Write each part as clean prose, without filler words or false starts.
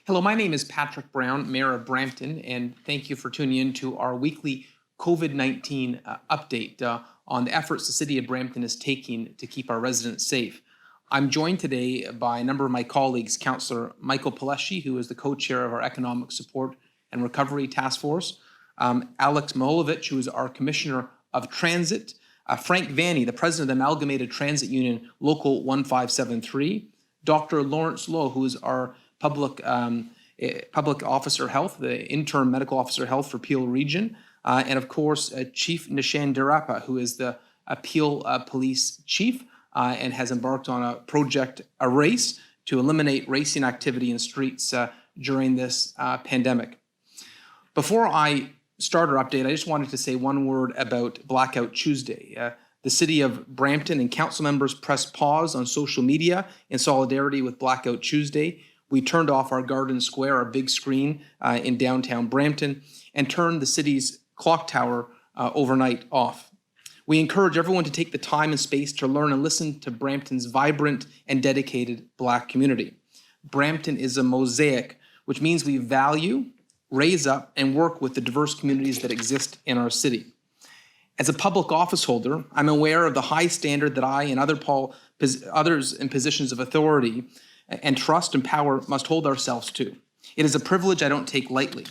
Hello, my name is Patrick Brown, Mayor of Brampton, and thank you for tuning in to our weekly COVID-19 update on the efforts the City of Brampton is taking to keep our residents safe. I'm joined today by a number of my colleagues, Councillor Michael Palleschi, who is the co-chair of our Economic Support and Recovery Task Force, Alex Milojevic, who is our Commissioner of Transit, Frank Vanny, the President of the Amalgamated Transit Union, Local 1573, Dr. Lawrence Lowe, who is our Public Officer Health, the Interim Medical Officer Health for Peel Region, and of course Chief Nishan Duraiappah, who is the Peel Police Chief and has embarked on a race to eliminate racing activity in streets during this pandemic. Before I start our update, I just wanted to say one word about Blackout Tuesday. The City of Brampton and council members pressed pause on social media in solidarity with Blackout Tuesday. We turned off our Garden Square, our big screen in downtown Brampton, and turned the city's clock tower overnight off. We encourage everyone to take the time and space to learn and listen to Brampton's vibrant and dedicated Black community. Brampton is a mosaic, which means we value, raise up, and work with the diverse communities that exist in our city. As a public office holder, I'm aware of the high standard that I and others in positions of authority and trust and power must hold ourselves to. It is a privilege I don't take lightly.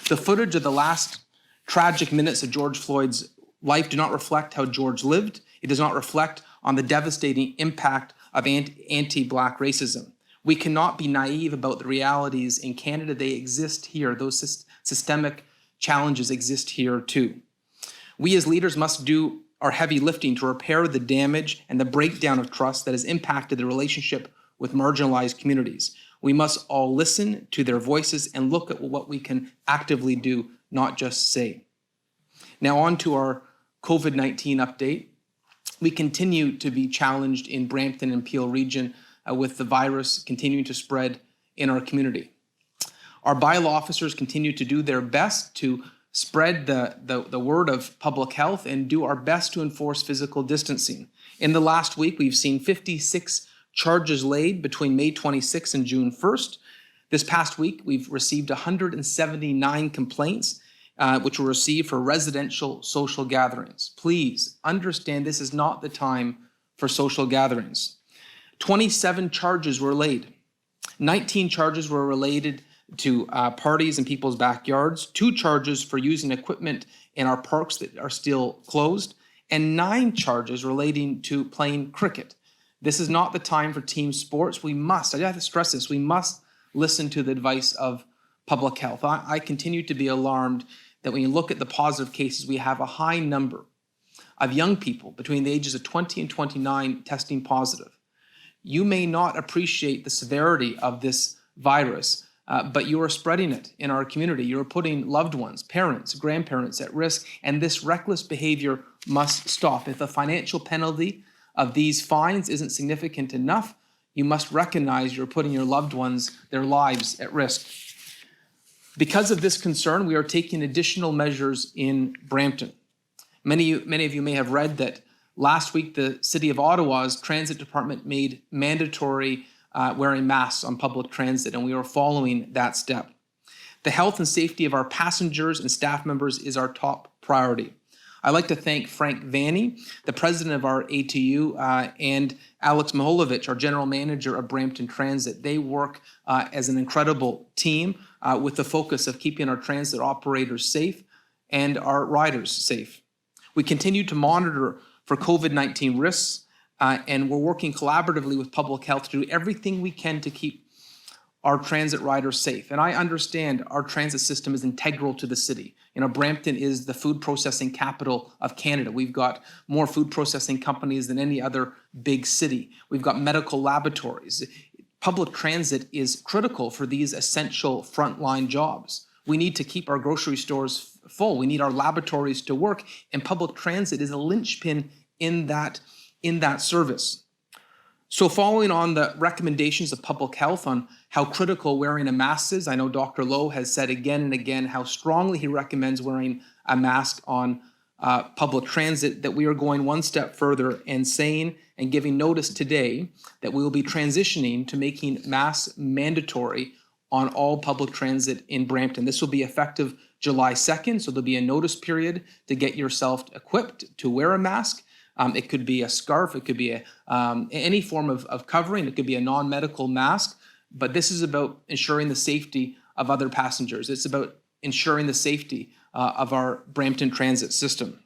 The footage of the last tragic minutes of George Floyd's life do not reflect how George lived. It does not reflect on the devastating impact of anti-Black racism. We cannot be naive about the realities in Canada. They exist here. Those systemic challenges exist here too. We as leaders must do our heavy lifting to repair the damage and the breakdown of trust that has impacted the relationship with marginalized communities. We must all listen to their voices and look at what we can actively do, not just say. Now on to our COVID-19 update. We continue to be challenged in Brampton and Peel region with the virus continuing to spread in our community. Our bylaw officers continue to do their best to spread the word of public health and do our best to enforce physical distancing. In the last week, we've seen 56 charges laid between May 26th and June 1st. This past week, we've received 179 complaints, which were received for residential social gatherings. Please understand this is not the time for social gatherings. 27 charges were laid. 19 charges were related to parties in people's backyards, 2 charges for using equipment in our parks that are still closed, and 9 charges relating to playing cricket. This is not the time for team sports. I have to stress this, we must listen to the advice of public health. I continue to be alarmed that when you look at the positive cases, we have a high number of young people between the ages of 20 and 29 testing positive. You may not appreciate the severity of this virus, but you are spreading it in our community. You are putting loved ones, parents, grandparents at risk, and this reckless behavior must stop. If the financial penalty of these fines isn't significant enough, you must recognize you're putting your loved ones, their lives at risk. Because of this concern, we are taking additional measures in Brampton. Many of you may have read that last week the City of Ottawa's Transit Department made mandatory wearing masks on public transit, and we are following that step. The health and safety of our passengers and staff members is our top priority. I'd like to thank Frank Vanny, the president of our ATU, and Alex Milojevic, our general manager of Brampton Transit. They work as an incredible team with the focus of keeping our transit operators safe and our riders safe. We continue to monitor for COVID-19 risks, and we're working collaboratively with public health to do everything we can to keep our transit riders safe. And I understand our transit system is integral to the city. Brampton is the food processing capital of Canada. We've got more food processing companies than any other big city. We've got medical laboratories. Public transit is critical for these essential frontline jobs. We need to keep our grocery stores full. We need our laboratories to work, and public transit is a linchpin in that service. So following on the recommendations of public health on how critical wearing a mask is, I know Dr. Lowe has said again and again how strongly he recommends wearing a mask on public transit, that we are going one step further and saying and giving notice today that we will be transitioning to making masks mandatory on all public transit in Brampton. This will be effective July 2nd, so there'll be a notice period to get yourself equipped to wear a mask. It could be a scarf, it could be any form of covering, it could be a non-medical mask, but this is about ensuring the safety of other passengers. It's about ensuring the safety of our Brampton transit system.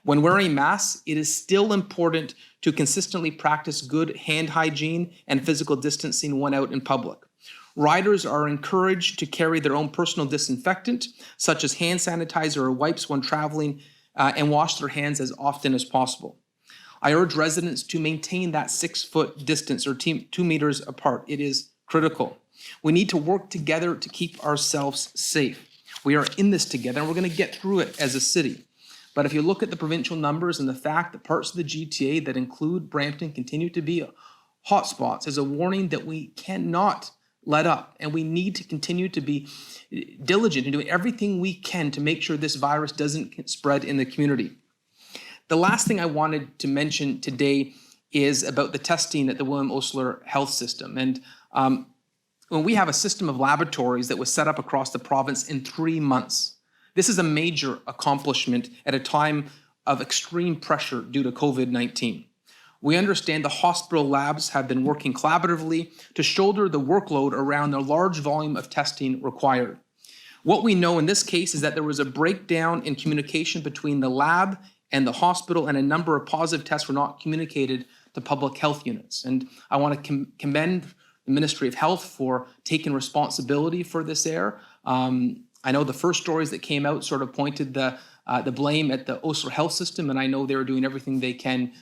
When wearing masks, it is still important to consistently practice good hand hygiene and physical distancing when out in public. Riders are encouraged to carry their own personal disinfectant, such as hand sanitizer or wipes when traveling, and wash their hands as often as possible. I urge residents to maintain that 6-foot distance or 2 meters apart. It is critical. We need to work together to keep ourselves safe. We are in this together and we're going to get through it as a city. But if you look at the provincial numbers and the fact that parts of the GTA that include Brampton continue to be hotspots is a warning that we cannot let up, and we need to continue to be diligent in doing everything we can to make sure this virus doesn't spread in the community. The last thing I wanted to mention today is about the testing at the William Osler Health System. And when we have a system of laboratories that was set up across the province in 3 months, this is a major accomplishment at a time of extreme pressure due to COVID-19. We understand the hospital labs have been working collaboratively to shoulder the workload around the large volume of testing required. What we know in this case is that there was a breakdown in communication between the lab and the hospital, and a number of positive tests were not communicated to public health units. And I want to commend the Ministry of Health for taking responsibility for this error. I know the first stories that came out sort of pointed the blame at the Osler Health System, and I know they're doing everything they can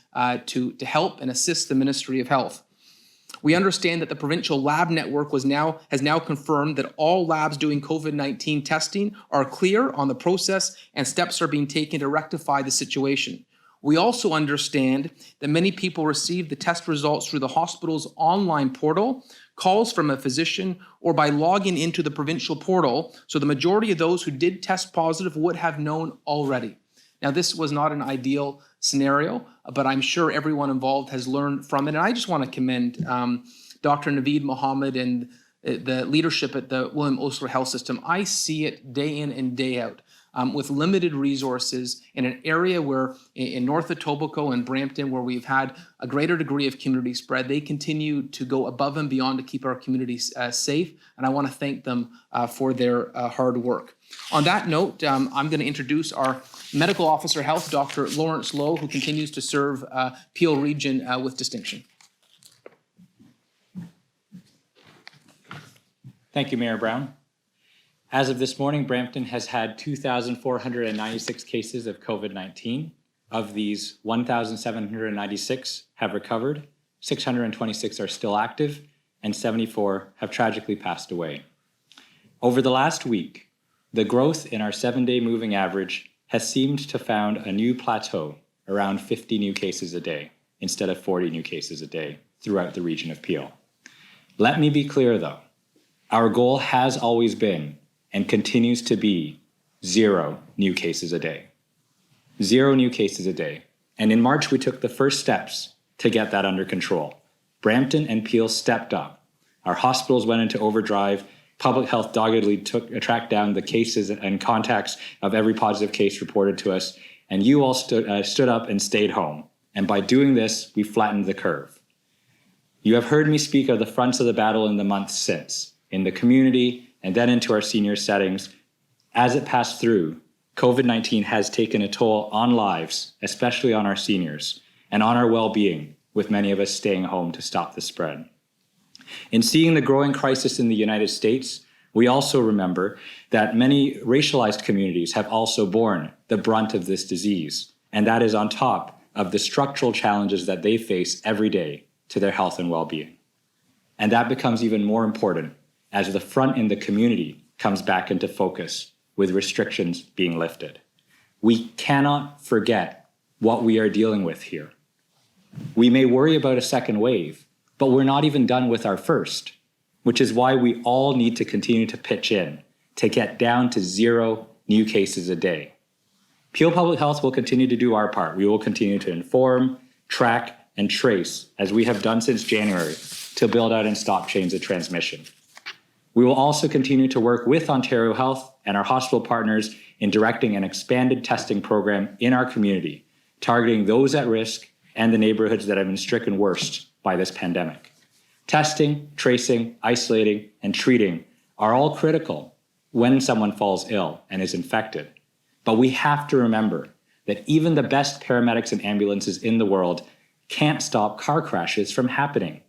to help and assist the Ministry of Health. We understand that the provincial lab network has now confirmed that all labs doing COVID-19 testing are clear on the process and steps are being taken to rectify the situation. We also understand that many people receive the test results through the hospital's online portal, calls from a physician, or by logging into the provincial portal, so the majority of those who did test positive would have known already. Now, this was not an ideal scenario, but I'm sure everyone involved has learned from it. And I just want to commend Dr. Naveed Mohammed and the leadership at the William Osler Health System. I see it day in and day out. With limited resources in an area where in North Etobicoke and Brampton, where we've had a greater degree of community spread, they continue to go above and beyond to keep our communities safe. And I want to thank them for their hard work. On that note, I'm going to introduce our Medical Officer Health, Dr. Lawrence Lowe, who continues to serve Peel Region with distinction. Thank you, Mayor Brown. As of this morning, Brampton has had 2,496 cases of COVID-19. Of these, 1,796 have recovered, 626 are still active, and 74 have tragically passed away. Over the last week, the growth in our 7-day moving average has seemed to found a new plateau, around 50 new cases a day, instead of 40 new cases a day throughout the region of Peel. Let me be clear, though. Our goal has always been and continues to be 0 new cases a day. 0 new cases a day. And in March, we took the first steps to get that under control. Brampton and Peel stepped up. Our hospitals went into overdrive. Public health doggedly tracked down the cases and contacts of every positive case reported to us. And you all stood up and stayed home. And by doing this, we flattened the curve. You have heard me speak of the fronts of the battle in the months since, in the community, and then into our senior settings. As it passed through, COVID-19 has taken a toll on lives, especially on our seniors, and on our well-being, with many of us staying home to stop the spread. In seeing the growing crisis in the United States, we also remember that many racialized communities have also borne the brunt of this disease, and that is on top of the structural challenges that they face every day to their health and well-being. And that becomes even more important as the front in the community comes back into focus with restrictions being lifted. We cannot forget what we are dealing with here. We may worry about a second wave, but we're not even done with our first, which is why we all need to continue to pitch in to get down to 0 new cases a day. Peel Public Health will continue to do our part. We will continue to inform, track, and trace, as we have done since January, to build out and stop chains of transmission. We will also continue to work with Ontario Health and our hospital partners in directing an expanded testing program in our community, targeting those at risk and the neighborhoods that have been stricken worst by this pandemic. Testing, tracing, isolating, and treating are all critical when someone falls ill and is infected. But we have to remember that even the best paramedics and ambulances in the world can't stop car crashes from happening,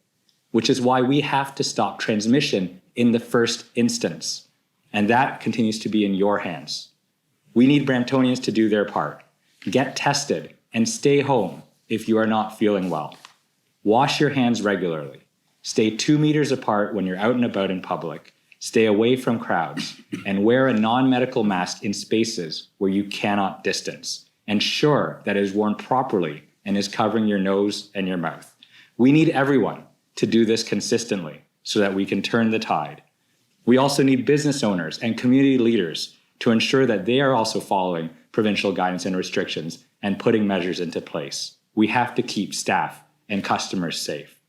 which is why we have to stop transmission in the first instance. And that continues to be in your hands. We need Bramptonians to do their part. Get tested and stay home if you are not feeling well. Wash your hands regularly. Stay 2 meters apart when you're out and about in public. Stay away from crowds and wear a non-medical mask in spaces where you cannot distance. Ensure that it is worn properly and is covering your nose and your mouth. We need everyone to do this consistently so that we can turn the tide. We also need business owners and community leaders to ensure that they are also following provincial guidance and restrictions and putting measures into place. We have to keep staff and customers safe.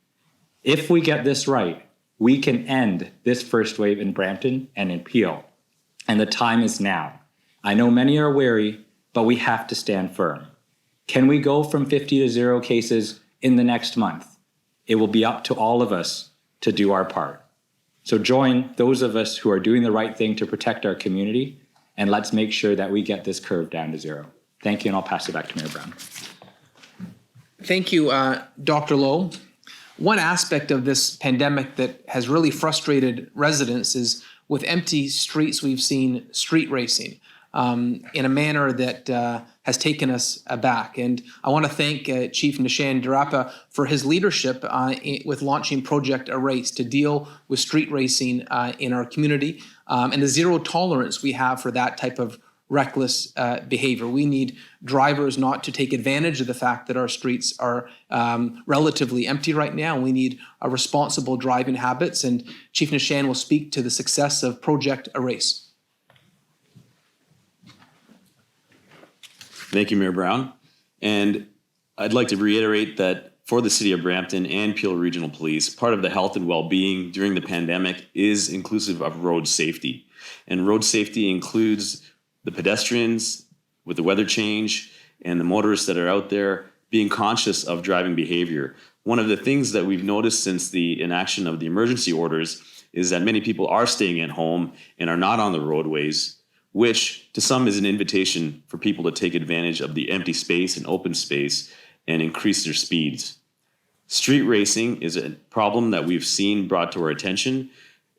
If we get this right, we can end this first wave in Brampton and in Peel. And the time is now. I know many are wary, but we have to stand firm. Can we go from 50 to 0 cases in the next month? It will be up to all of us to do our part. So join those of us who are doing the right thing to protect our community, and let's make sure that we get this curve down to 0. Thank you, and I'll pass it back to Mayor Brown. Thank you, Dr. Lowe. One aspect of this pandemic that has really frustrated residents is with empty streets, we've seen street racing in a manner that has taken us aback. And I want to thank Chief Nishan Duraiappah for his leadership with launching Project Erase to deal with street racing in our community and the zero tolerance we have for that type of reckless behavior. We need drivers not to take advantage of the fact that our streets are relatively empty right now. We need responsible driving habits, and Chief Nishan will speak to the success of Project Erase. Thank you, Mayor Brown. And I'd like to reiterate that for the City of Brampton and Peel Regional Police, part of the health and well-being during the pandemic is inclusive of road safety. And road safety includes the pedestrians with the weather change and the motorists that are out there being conscious of driving behavior. One of the things that we've noticed since the inaction of the emergency orders is that many people are staying at home and are not on the roadways, which to some is an invitation for people to take advantage of the empty space and open space and increase their speeds. Street racing is a problem that we've seen brought to our attention,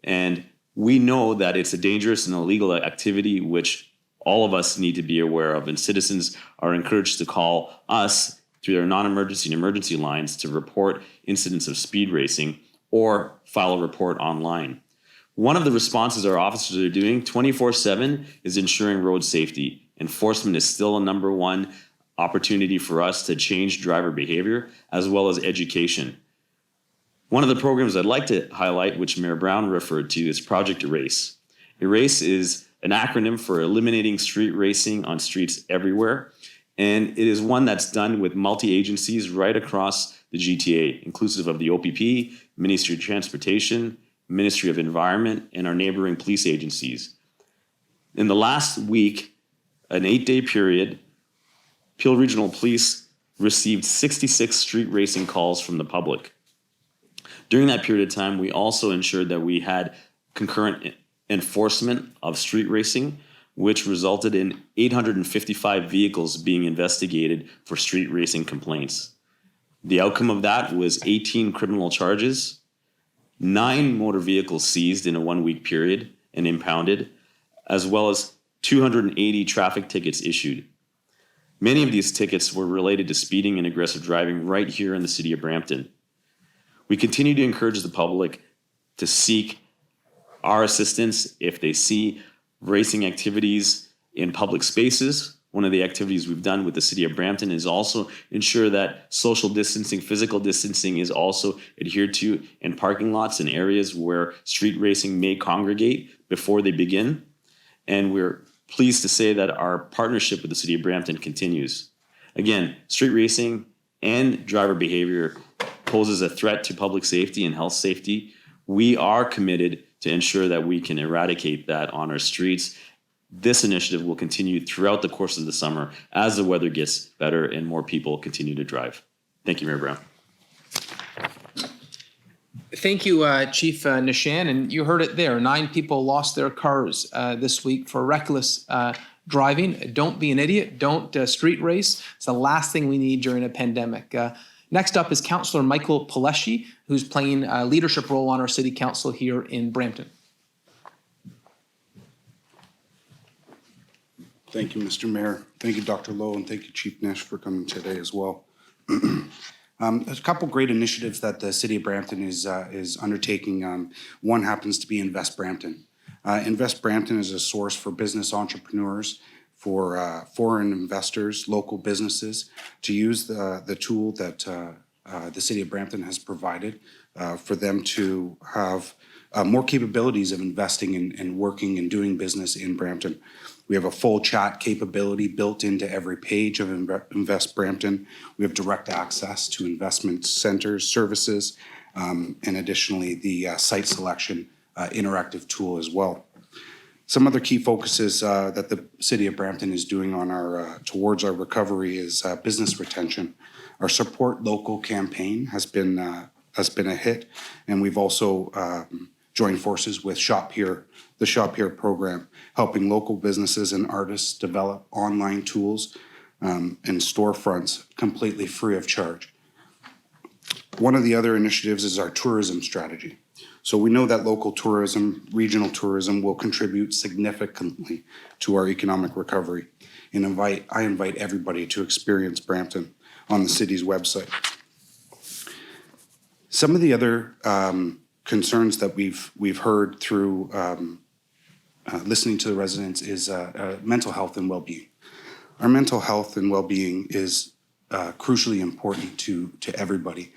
and we know that it's a dangerous and illegal activity which all of us need to be aware of, and citizens are encouraged to call us through their non-emergency and emergency lines to report incidents of speed racing or file a report online. One of the responses our officers are doing 24/7 is ensuring road safety. Enforcement is still a number one opportunity for us to change driver behavior as well as education. One of the programs I'd like to highlight, which Mayor Brown referred to, is Project Erase. Erase is an acronym for eliminating street racing on streets everywhere. And it is one that's done with multi-agencies right across the GTA, inclusive of the OPP, Ministry of Transportation, Ministry of Environment, and our neighboring police agencies. In the last week, an 8-day period, Peel Regional Police received 66 street racing calls from the public. During that period of time, we also ensured that we had concurrent enforcement of street racing, which resulted in 855 vehicles being investigated for street racing complaints. The outcome of that was 18 criminal charges, 9 motor vehicles seized in a 1-week period and impounded, as well as 280 traffic tickets issued. Many of these tickets were related to speeding and aggressive driving right here in the City of Brampton. We continue to encourage the public to seek our assistance if they see racing activities in public spaces. One of the activities we've done with the City of Brampton is also ensure that social distancing, physical distancing is also adhered to in parking lots and areas where street racing may congregate before they begin. And we're pleased to say that our partnership with the City of Brampton continues. Again, street racing and driver behavior poses a threat to public safety and health safety. We are committed to ensure that we can eradicate that on our streets. This initiative will continue throughout the course of the summer as the weather gets better and more people continue to drive. Thank you, Mayor Brown. Thank you, Chief Nishan. And you heard it there. 9 people lost their cars this week for reckless driving. Don't be an idiot. Don't street race. It's the last thing we need during a pandemic. Next up is Councillor Michael Palleschi, who's playing a leadership role on our City Council here in Brampton. Thank you, Mr. Mayor. Thank you, Dr. Lowe, and thank you, Chief Nish, for coming today as well. There's a couple great initiatives that the City of Brampton is undertaking. One happens to be Invest Brampton. Invest Brampton is a source for business entrepreneurs, for foreign investors, local businesses, to use the tool that the City of Brampton has provided for them to have more capabilities of investing and working and doing business in Brampton. We have a full chat capability built into every page of Invest Brampton. We have direct access to investment centers, services, and additionally the site selection interactive tool as well. Some other key focuses that the City of Brampton is doing on our towards our recovery is business retention. Our Support Local campaign has been a hit, and we've also joined forces with Shop Here, the Shop Here program, helping local businesses and artists develop online tools and storefronts completely free of charge. One of the other initiatives is our tourism strategy. So we know that local tourism, regional tourism will contribute significantly to our economic recovery. And I invite everybody to experience Brampton on the city's website. Some of the other concerns that we've heard through listening to the residents is mental health and well-being. Our mental health and well-being is crucially important to everybody.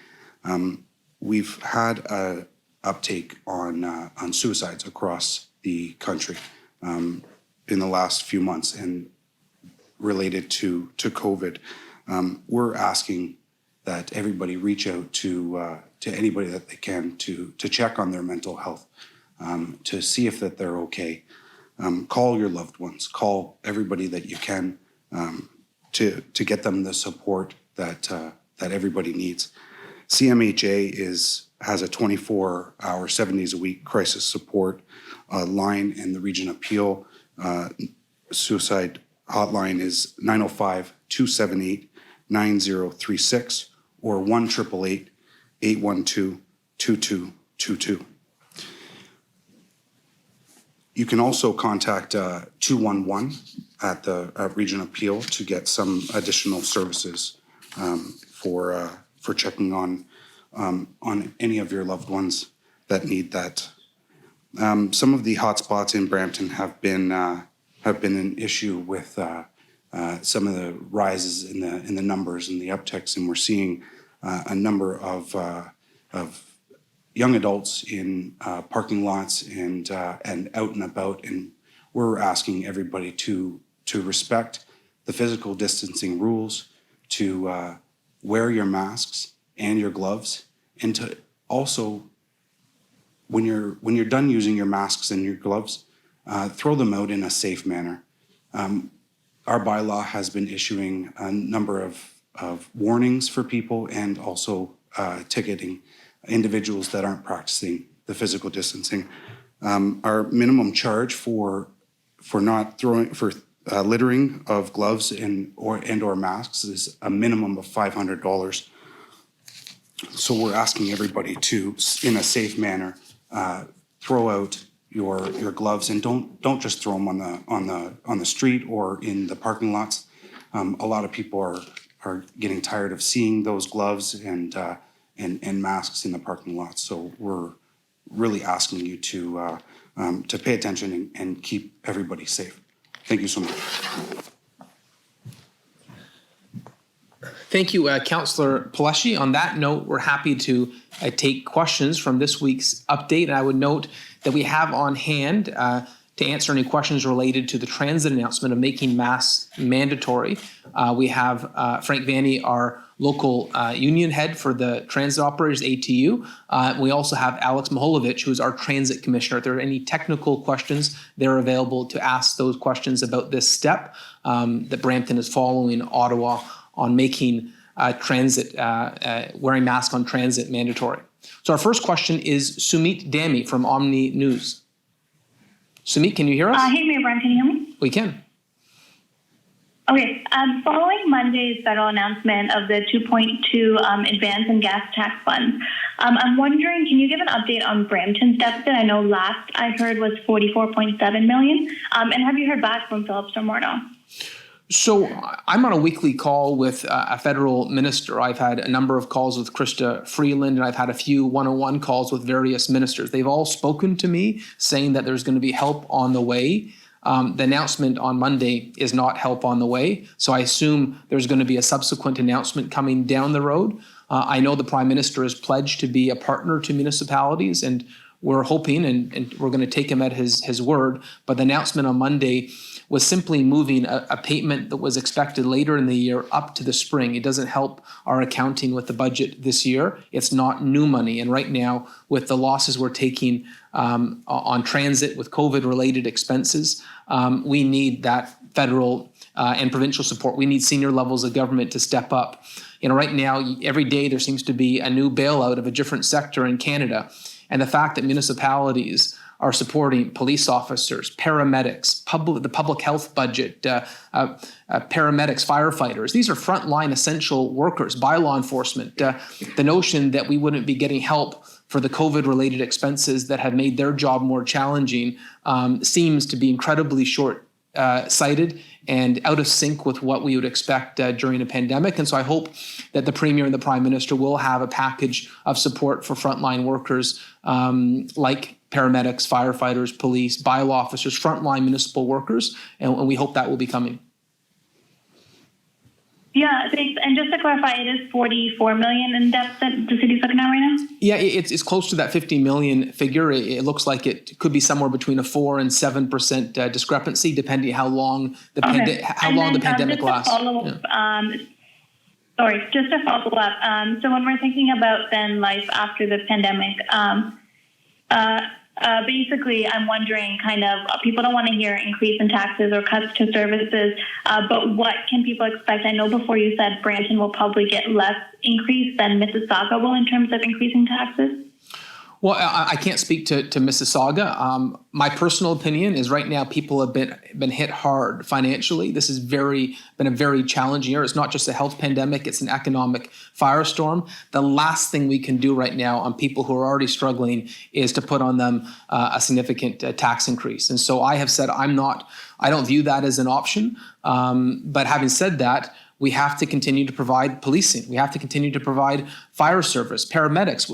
We've had a uptake on suicides across the country in the last few months and related to COVID. We're asking that everybody reach out to anybody that they can to check on their mental health, to see if that they're okay. Call your loved ones, call everybody that you can to get them the support that everybody needs. CMHA has a 24-hour, 7 days a week crisis support line, and the Region Appeal suicide hotline is 905-278-9036 or 1-888-812-2222. You can also contact 211 at Region Appeal to get some additional services for checking on any of your loved ones that need that. Some of the hotspots in Brampton have been an issue with some of the rises in the numbers and the upticks, and we're seeing a number of young adults in parking lots and out and about, and we're asking everybody to respect the physical distancing rules, to wear your masks and your gloves, and to also, when you're done using your masks and your gloves, throw them out in a safe manner. Our bylaw has been issuing a number of warnings for people and also ticketing individuals that aren't practicing the physical distancing. Our minimum charge for littering of gloves and or masks is a minimum of $500. So we're asking everybody to, in a safe manner, throw out your gloves, and don't just throw them on the street or in the parking lots. A lot of people are getting tired of seeing those gloves and masks in the parking lots. So we're really asking you to pay attention and keep everybody safe. Thank you so much. Thank you, Councillor Palleschi. On that note, we're happy to take questions from this week's update. And I would note that we have on hand to answer any questions related to the transit announcement of making masks mandatory. We have Frank Vanny, our local union head for the transit operators, ATU. We also have Alex Milojevic, who is our transit commissioner. If there are any technical questions, they're available to ask those questions about this step that Brampton is following Ottawa on making transit, wearing masks on transit mandatory. So our first question is Sumit Dami from Omni News. Sumit, can you hear us? Hey, Mayor Brian, can you hear me? We can. Okay. Following Monday's federal announcement of the 2.2 advance and gas tax funds, I'm wondering, can you give an update on Brampton's deficit? I know last I heard was $44.7 million. And have you heard back from Philip Stormorno? So I'm on a weekly call with a federal minister. I've had a number of calls with Krista Freeland, and I've had a few one-on-one calls with various ministers. They've all spoken to me saying that there's going to be help on the way. The announcement on Monday is not help on the way. So I assume there's going to be a subsequent announcement coming down the road. I know the Prime Minister has pledged to be a partner to municipalities, and we're hoping, and we're going to take him at his word. But the announcement on Monday was simply moving a payment that was expected later in the year up to the spring. It doesn't help our accounting with the budget this year. It's not new money. And right now, with the losses we're taking on transit with COVID-related expenses, we need that federal and provincial support. We need senior levels of government to step up. You know, right now, every day there seems to be a new bailout of a different sector in Canada. And the fact that municipalities are supporting police officers, paramedics, the public health budget, paramedics, firefighters. These are frontline essential workers by law enforcement. The notion that we wouldn't be getting help for the COVID-related expenses that have made their job more challenging seems to be incredibly short-sighted and out of sync with what we would expect during a pandemic. And so I hope that the Premier and the Prime Minister will have a package of support for frontline workers like paramedics, firefighters, police, bylaw officers, frontline municipal workers, and we hope that will be coming. Yeah, thanks. And just to clarify, it is $44 million in deficit the city's looking at right now? Yeah, it's close to that 50 million figure. It looks like it could be somewhere between a 4 and 7% discrepancy, depending how long the pandemic lasts. Sorry, just to follow up. So when we're thinking about then life after the pandemic, basically, I'm wondering kind of, people don't want to hear increase in taxes or cuts to services, but what can people expect? I know before you said Brampton will probably get less increase than Mississauga will in terms of increasing taxes. Well, I can't speak to Mississauga. My personal opinion is right now people have been hit hard financially. This has been a very challenging year. It's not just a health pandemic, it's an economic firestorm. The last thing we can do right now on people who are already struggling is to put on them a significant tax increase. And so I have said I don't view that as an option. But having said that, we have to continue to provide policing. We have to continue to provide fire service, paramedics.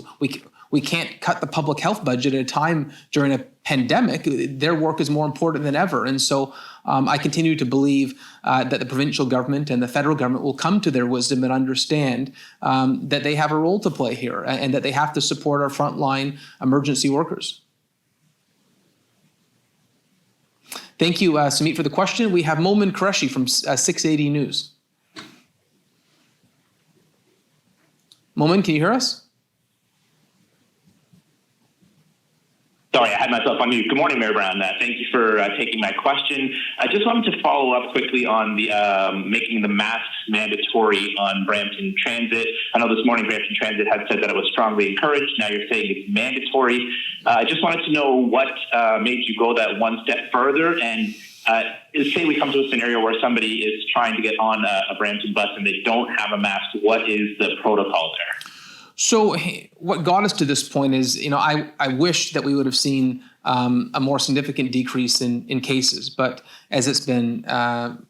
We can't cut the public health budget at a time during a pandemic. Their work is more important than ever. And so I continue to believe that the provincial government and the federal government will come to their wisdom and understand that they have a role to play here and that they have to support our frontline emergency workers. Thank you, Sumit, for the question. We have Momin Qureshi from 680 News. Momin, can you hear us? Sorry, I had myself on mute. Good morning, Mayor Brown. Thank you for taking my question. I just wanted to follow up quickly on the making the masks mandatory on Brampton Transit. I know this morning Brampton Transit had said that it was strongly encouraged. Now you're saying it's mandatory. I just wanted to know what made you go that one step further. And say we come to a scenario where somebody is trying to get on a Brampton bus and they don't have a mask. What is the protocol there? So what got us to this point is, I wish that we would have seen a more significant decrease in cases. But as it's been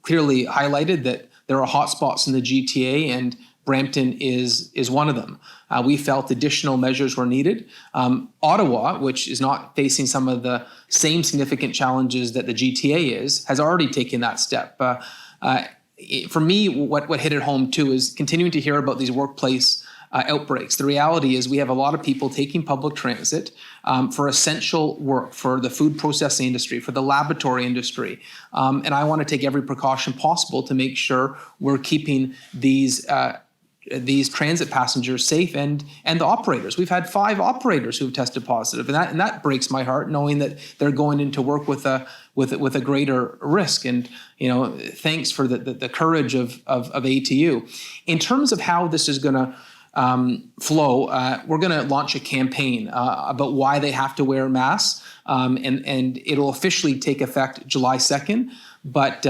clearly highlighted that there are hotspots in the GTA and Brampton is one of them. We felt additional measures were needed. Ottawa, which is not facing some of the same significant challenges that the GTA is, has already taken that step. For me, what hit it home too is continuing to hear about these workplace outbreaks. The reality is we have a lot of people taking public transit for essential work, for the food processing industry, for the laboratory industry. And I want to take every precaution possible to make sure we're keeping these transit passengers safe and the operators. We've had 5 operators who've tested positive, and that breaks my heart, knowing that they're going into work with a greater risk. And thanks for the courage of ATU. In terms of how this is going to flow, we're going to launch a campaign about why they have to wear masks, and it'll officially take effect July 2nd. But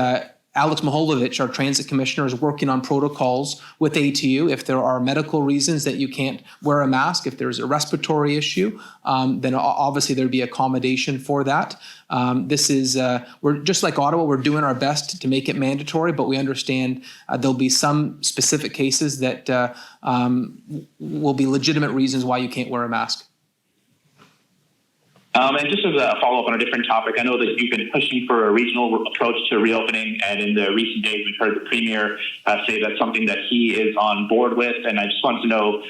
Alex Milojevic, our transit commissioner, is working on protocols with ATU. If there are medical reasons that you can't wear a mask, if there's a respiratory issue, then obviously there'd be accommodation for that. We're just like Ottawa, we're doing our best to make it mandatory, but we understand there'll be some specific cases that will be legitimate reasons why you can't wear a mask. And just as a follow-up on a different topic, I know that you've been pushing for a regional approach to reopening, and in the recent days we've heard the Premier say that's something that he is on board with, and I just wanted to know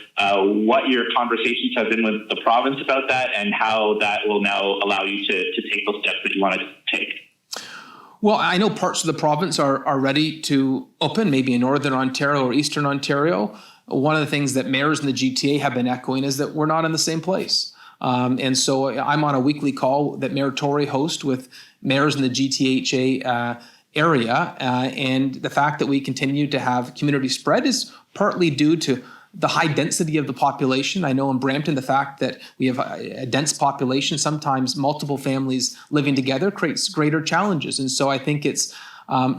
what your conversations have been with the province about that and how that will now allow you to take those steps that you want to take. Well, I know parts of the province are ready to open, maybe in Northern Ontario or Eastern Ontario. One of the things that mayors in the GTA have been echoing is that we're not in the same place. And so I'm on a weekly call that Mayor Tory hosts with mayors in the GTHA area. And the fact that we continue to have community spread is partly due to the high density of the population. I know in Brampton, the fact that we have a dense population, sometimes multiple families living together, creates greater challenges. And so I think it's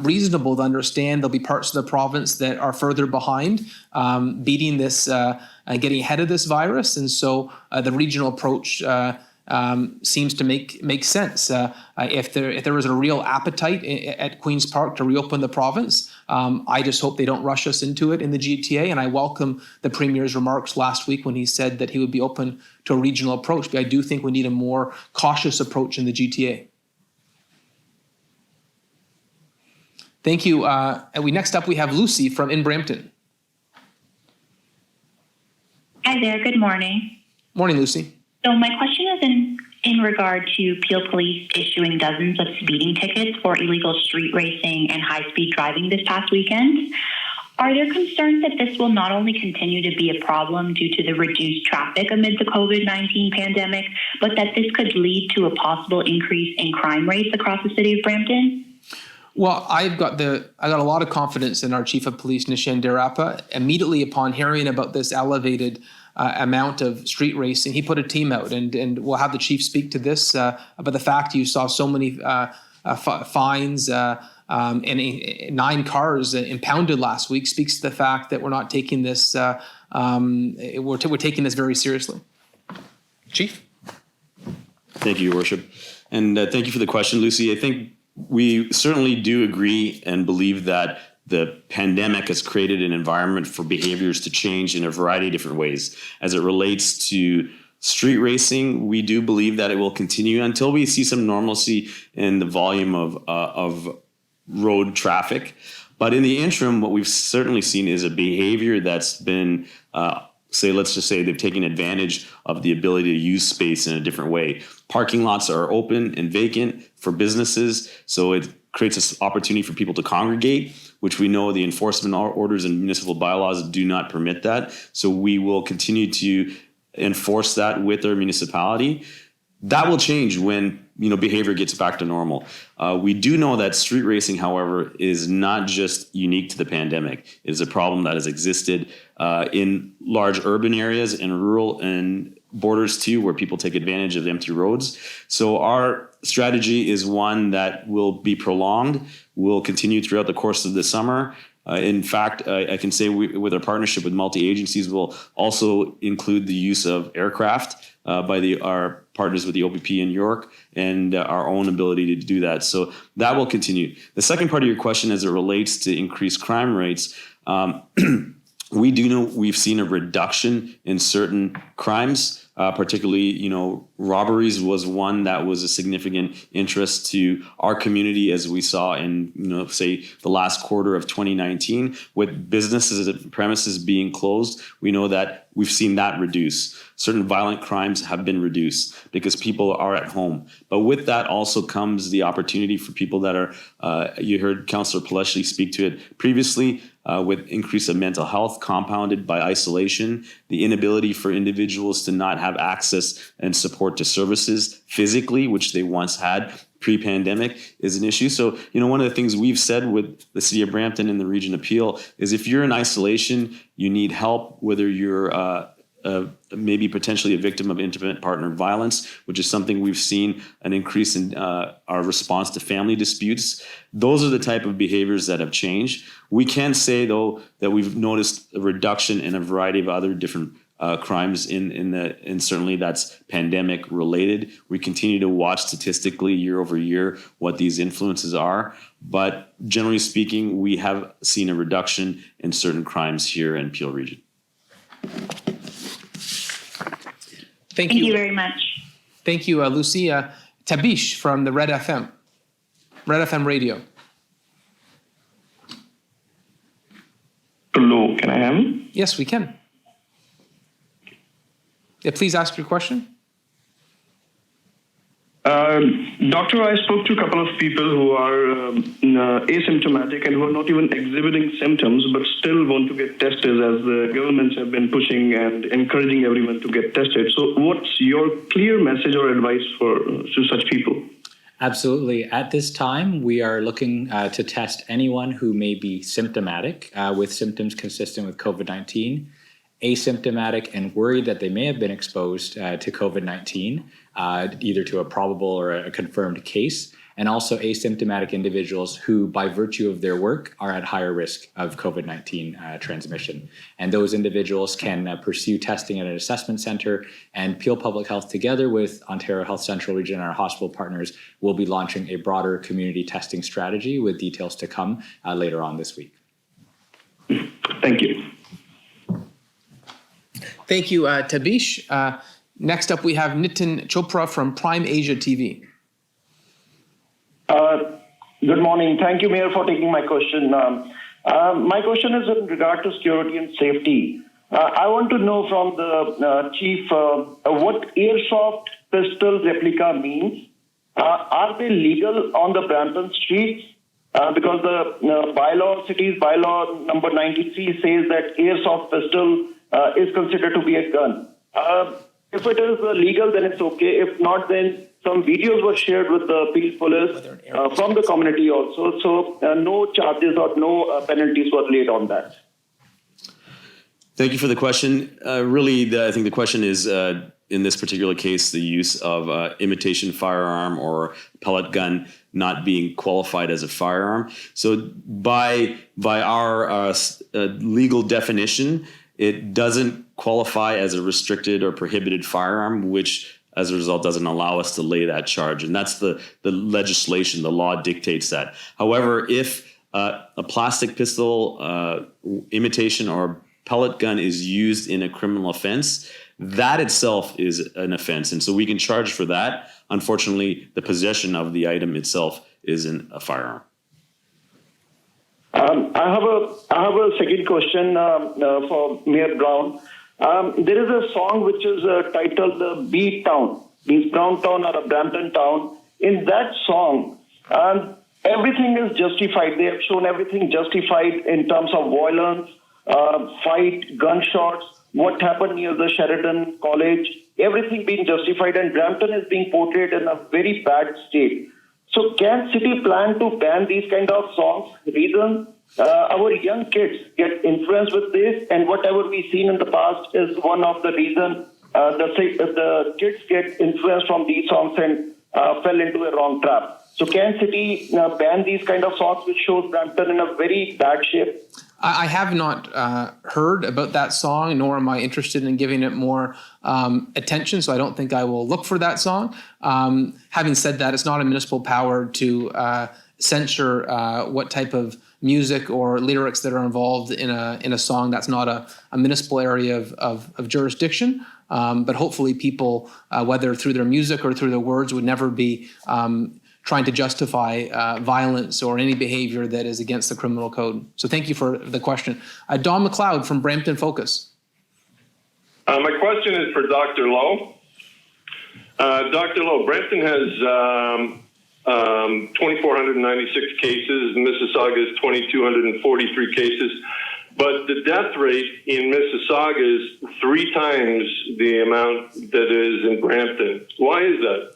reasonable to understand there'll be parts of the province that are further behind beating this, getting ahead of this virus. And so the regional approach seems to make sense. If there was a real appetite at Queen's Park to reopen the province, I just hope they don't rush us into it in the GTA. And I welcome the Premier's remarks last week when he said that he would be open to a regional approach. But I do think we need a more cautious approach in the GTA. Thank you. Next up, we have Lucy from in Brampton. Hi there. Good morning. Morning, Lucy. So my question is in regard to Peel Police issuing dozens of speeding tickets for illegal street racing and high-speed driving this past weekend. Are there concerns that this will not only continue to be a problem due to the reduced traffic amid the COVID-19 pandemic, but that this could lead to a possible increase in crime rates across the city of Brampton? Well, I got a lot of confidence in our Chief of Police, Nishan Duraiappah. Immediately upon hearing about this elevated amount of street racing, he put a team out, and we'll have the chief speak to this about the fact you saw so many fines and 9 cars impounded last week speaks to the fact that we're not taking this. We're taking this very seriously. Chief. Thank you, Your Worship, and thank you for the question, Lucy. I think we certainly do agree and believe that the pandemic has created an environment for behaviors to change in a variety of different ways. As it relates to street racing, we do believe that it will continue until we see some normalcy in the volume of road traffic. But in the interim, what we've certainly seen is a behavior that's been, let's just say they've taken advantage of the ability to use space in a different way. Parking lots are open and vacant for businesses, so it creates this opportunity for people to congregate, which we know the enforcement orders and municipal bylaws do not permit that. So we will continue to enforce that with our municipality. That will change when behavior gets back to normal. We do know that street racing, however, is not just unique to the pandemic. It is a problem that has existed in large urban areas and rural and borders too, where people take advantage of empty roads. So our strategy is one that will be prolonged, will continue throughout the course of the summer. In fact, I can say with our partnership with multi-agencies, we'll also include the use of aircraft by our partners with the OPP in York and our own ability to do that. So that will continue. The second part of your question as it relates to increased crime rates, we do know we've seen a reduction in certain crimes particularly, robberies was one that was a significant interest to our community, as we saw in, say, the last quarter of 2019. With businesses and premises being closed, we know that we've seen that reduce. Certain violent crimes have been reduced because people are at home. But with that also comes the opportunity for people that are, you heard Councillor Palleschi speak to it previously, with increase of mental health compounded by isolation, the inability for individuals to not have access and support to services physically, which they once had pre-pandemic, is an issue. So, one of the things we've said with the City of Brampton and the Region Appeal is if you're in isolation, you need help, whether you're maybe potentially a victim of intimate partner violence, which is something we've seen an increase in our response to family disputes. Those are the type of behaviors that have changed. We can say, though, that we've noticed a reduction in a variety of other different crimes and certainly that's pandemic related. We continue to watch statistically year over year what these influences are, but generally speaking, we have seen a reduction in certain crimes here in Peel Region. Thank you very much. Thank you, Lucy. Tabish from the Red FM radio. Hello, can I have him? Yes, we can. Yeah, please ask your question. Doctor, I spoke to a couple of people who are asymptomatic and who are not even exhibiting symptoms but still want to get tested, as the governments have been pushing and encouraging everyone to get tested. So what's your clear message or advice to such people? Absolutely. At this time, we are looking to test anyone who may be symptomatic with symptoms consistent with COVID-19, asymptomatic and worried that they may have been exposed to COVID-19, either to a probable or a confirmed case, and also asymptomatic individuals who, by virtue of their work, are at higher risk of COVID-19 transmission. And those individuals can pursue testing at an assessment centre, and Peel Public Health, together with Ontario Health Central Region and our hospital partners, will be launching a broader community testing strategy with details to come later on this week. Thank you. Thank you, Tabish. Next up, we have Nitin Chopra from Prime Asia TV. Good morning. Thank you, Mayor, for taking my question. My question is in regard to security and safety. I want to know from the Chief what airsoft pistol replica means. Are they legal on the Brampton streets? Because the city's bylaw number 93 says that airsoft pistol is considered to be a gun. If it is legal, then it's okay. If not, then some videos were shared with the Peel Police from the community also. So no charges or no penalties were laid on that. Thank you for the question. I think the question is, in this particular case, the use of imitation firearm or pellet gun not being qualified as a firearm. So by our legal definition, it doesn't qualify as a restricted or prohibited firearm, which as a result doesn't allow us to lay that charge. And that's the legislation, the law dictates that. However, if a plastic pistol, imitation or pellet gun is used in a criminal offense, that itself is an offense. And so we can charge for that. Unfortunately, the possession of the item itself isn't a firearm. I have a second question for Mayor Brown. There is a song which is titled "Beat Town," means Brown Town or a Brampton Town. In that song, everything is justified. They have shown everything justified in terms of violence, fight, gunshots, what happened near the Sheridan College, everything being justified, and Brampton is being portrayed in a very bad state. So can city plan to ban these kind of songs? Reason, our young kids get influenced with this, and whatever we've seen in the past is one of the reasons the kids get influenced from these songs and fell into a wrong trap. So can city ban these kind of songs, which shows Brampton in a very bad shape? I have not heard about that song, nor am I interested in giving it more attention, so I don't think I will look for that song. Having said that, it's not a municipal power to censure what type of music or lyrics that are involved in a song that's not a municipal area of jurisdiction. But hopefully people, whether through their music or through their words, would never be trying to justify violence or any behavior that is against the criminal code. So thank you for the question. Don McLeod from Brampton Focus. My question is for Dr. Lowe. Dr. Lowe, Brampton has 2,496 cases. Mississauga is 2,243 cases. But the death rate in Mississauga is 3 times the amount that is in Brampton. Why is that?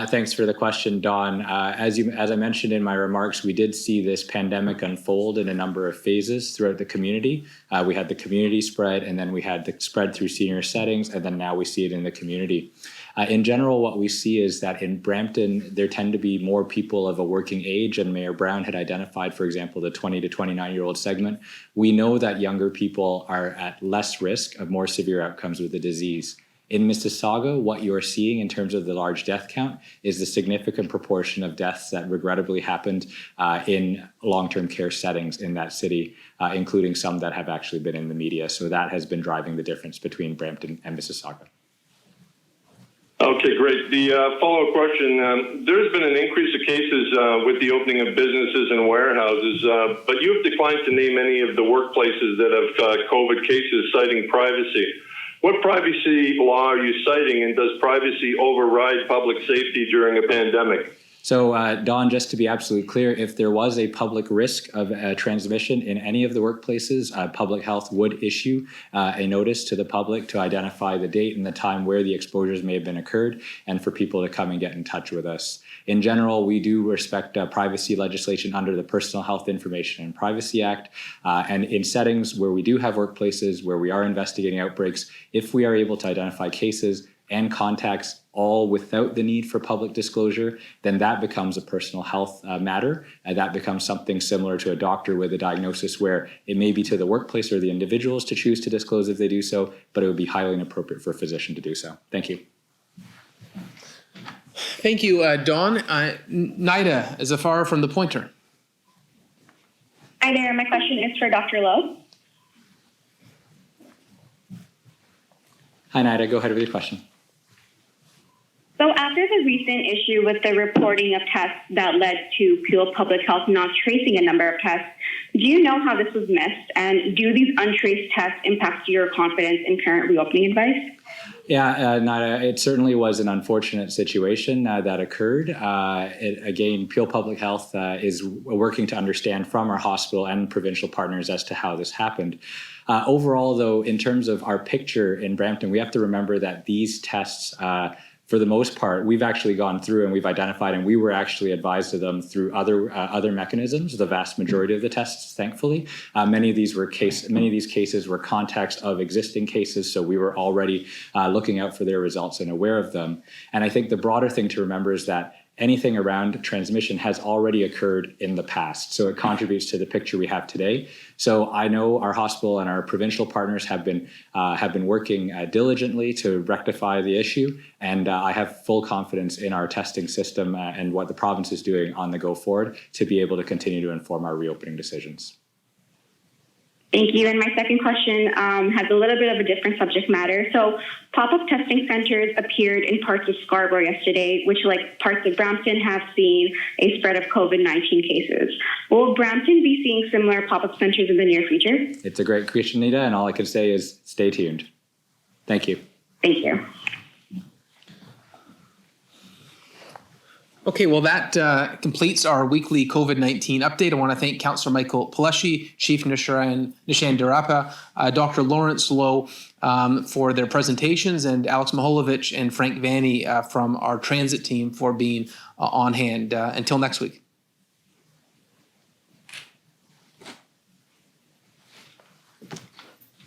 Thanks for the question, Don. As I mentioned in my remarks, we did see this pandemic unfold in a number of phases throughout the community. We had the community spread, and then we had the spread through senior settings, and then now we see it in the community. In general, what we see is that in Brampton, there tend to be more people of a working age, and Mayor Brown had identified, for example, the 20 to 29-year-old segment. We know that younger people are at less risk of more severe outcomes with the disease. In Mississauga, what you're seeing in terms of the large death count is the significant proportion of deaths that regrettably happened in long-term care settings in that city, including some that have actually been in the media. So that has been driving the difference between Brampton and Mississauga. Okay, great. The follow-up question, there's been an increase of cases with the opening of businesses and warehouses, but you have declined to name any of the workplaces that have COVID cases, citing privacy. What privacy law are you citing, and does privacy override public safety during a pandemic? So, Don, just to be absolutely clear, if there was a public risk of transmission in any of the workplaces, public health would issue a notice to the public to identify the date and the time where the exposures may have been occurred, and for people to come and get in touch with us. In general, we do respect privacy legislation under the Personal Health Information and Privacy Act. And in settings where we do have workplaces, where we are investigating outbreaks, if we are able to identify cases and contacts all without the need for public disclosure, then that becomes a personal health matter. And that becomes something similar to a doctor with a diagnosis, where it may be to the workplace or the individuals to choose to disclose if they do so, but it would be highly inappropriate for a physician to do so. Thank you. Thank you, Don. Nida Zafar from The Pointer. Hi there. My question is for Dr. Lowe. Hi, Nida. Go ahead with your question. So after the recent issue with the reporting of tests that led to Peel Public Health not tracing a number of tests, do you know how this was missed? And do these untraced tests impact your confidence in current reopening advice? Yeah, Nada, it certainly was an unfortunate situation that occurred. Again, Peel Public Health is working to understand from our hospital and provincial partners as to how this happened. Overall, though, in terms of our picture in Brampton, we have to remember that these tests, for the most part, we've actually gone through and we've identified, and we were actually advised of them through other mechanisms. The vast majority of the tests, thankfully, many of these cases were contacts of existing cases, so we were already looking out for their results and aware of them. And I think the broader thing to remember is that anything around transmission has already occurred in the past. So it contributes to the picture we have today. So I know our hospital and our provincial partners have been working diligently to rectify the issue. And I have full confidence in our testing system and what the province is doing on the go forward to be able to continue to inform our reopening decisions. Thank you. And my second question has a little bit of a different subject matter. So pop-up testing centers appeared in parts of Scarborough yesterday, which, like parts of Brampton, have seen a spread of COVID-19 cases. Will Brampton be seeing similar pop-up centers in the near future? It's a great question, Nita, and all I can say is stay tuned. Thank you. Thank you. Okay, well, that completes our weekly COVID-19 update. I want to thank Councillor Michael Palleschi, Chief Nishan Duraiappah, Dr. Lawrence Lowe for their presentations, and Alex Milojevic and Frank Vanny from our transit team for being on hand. Until next week.